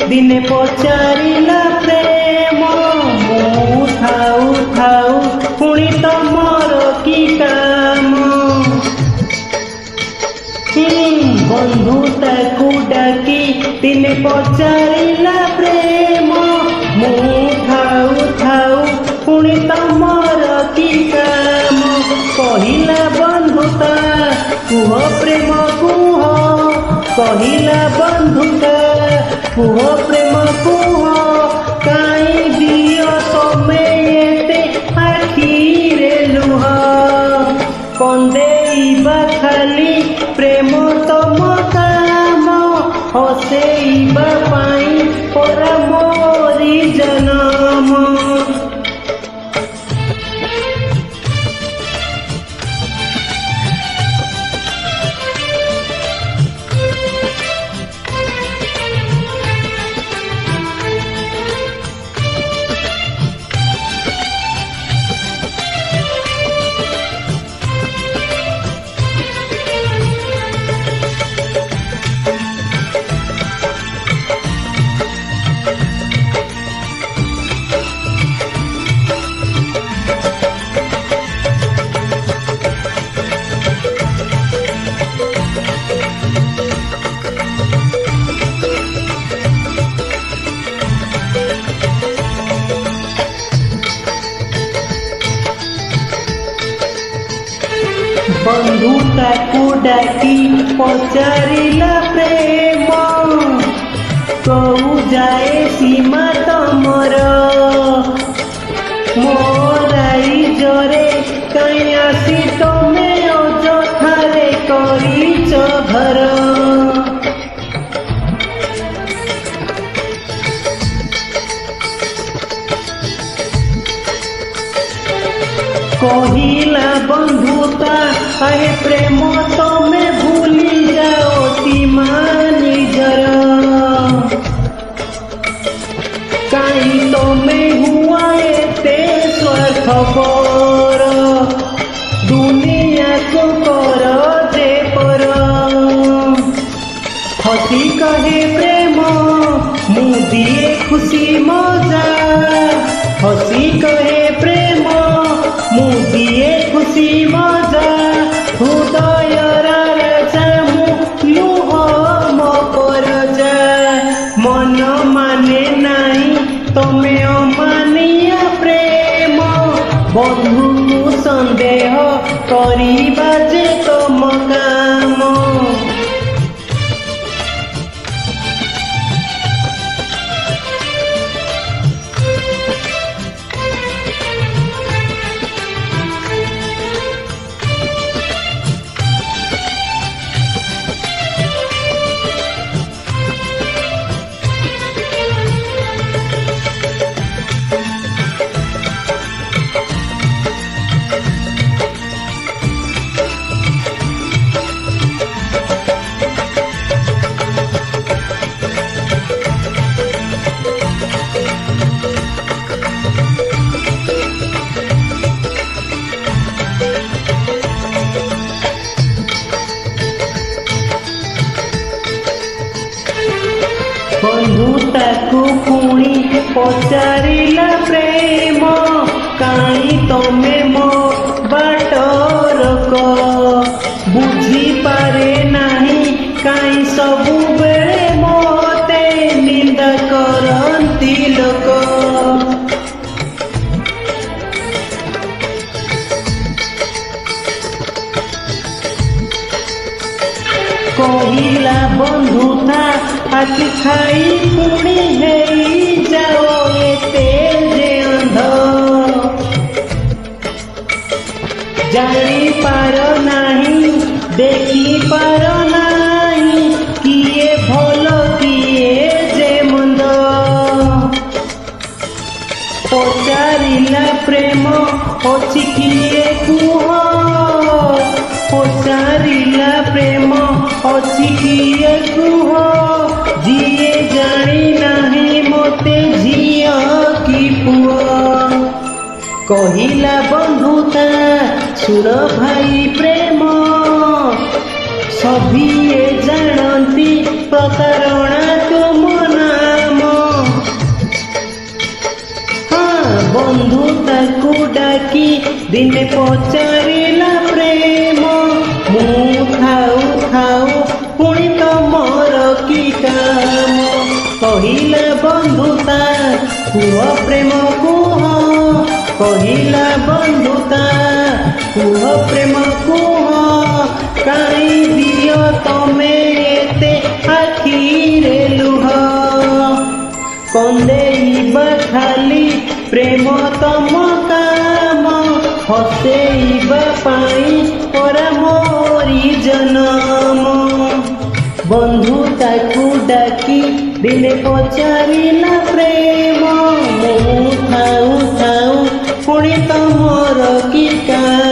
दिने पचारिला प्रेम मु थाऊ थाऊ पुणी तमर की काम बंधुताकू डाकी दिने पचारिला प्रेम मु थाऊ थाऊ पुणी तमर की काम कहिला बंधुता कुह प्रेम कुह कहिला बंधुता कुह प्रेम कुह काई दियो तमे एते आखिरे लुह कंदेइबा खाली प्रेम तम काम हसेइबा पाई परा मोरी जनम बंधुताकू डाकी पचारिला प्रेम कहू जाए सीमा तमर मोराई जरे कहीं आसी तमे अजथारे करिच घर कहिला बंधुता आहे प्रेम तमे भूली जाओ सीमा निजर काई तमे हुआ एते स्वार्थपर दुनिया को कर जे पर हसी कहे प्रेम मु दिए खुशी मजा हसी कहे प्रेम मु दिए खुशी मजा हृदय राजा मु लुह मो पर जा मन माने नाही तमे अमानिया प्रेम बंधु को संदेह करिबा जे तम काम बंधुताकू पुणी पचारिला प्रेम काई तमे मो बाटरक बुझी पारे नाही काई सबु बेले मोते निंदा करंती लोक कहिला बंधुता आखि खाई पुणी हेई जाओ एते जे अंध जानी पार नाही देखी पार नाही किए भल किए जे मंद पचारिला प्रेम अछि किए कुह पचारिला प्रेम अछि किए कुह जिए जानी नाही मोते झिया की पुआ कहिला बंधुता सुर भाई प्रेम सभी जानती प्रतारणा तुम नाम ଡାକି ଦିନେ ପଚାରିଲା ପ୍ରେମ ମୁଁ ଥାଉ ଥାଉ ପୁଣି ତମର କି କାମ କହିଲା ବନ୍ଧୁତା କୁହ ପ୍ରେମ କୁହ କହିଲା ବନ୍ଧୁତା କୁହ ପ୍ରେମ କୁହ କାହିଁ ଦିଅ ତମେ ଏତେ ଆଖିରେ ଲୁହ କନ୍ଦେଇବା ଖାଲି ପ୍ରେମ ତମ କାମ ହସେଇବା ପାଇଁ ପରା ମୋରି ଜନମ ବନ୍ଧୁ ତାକୁ ଡାକି ଦିନେ ପଚାରିଲା ପ୍ରେମ ମୁଁ ଥାଉ ଥାଉ ପୁଣି ତମର କି କାମ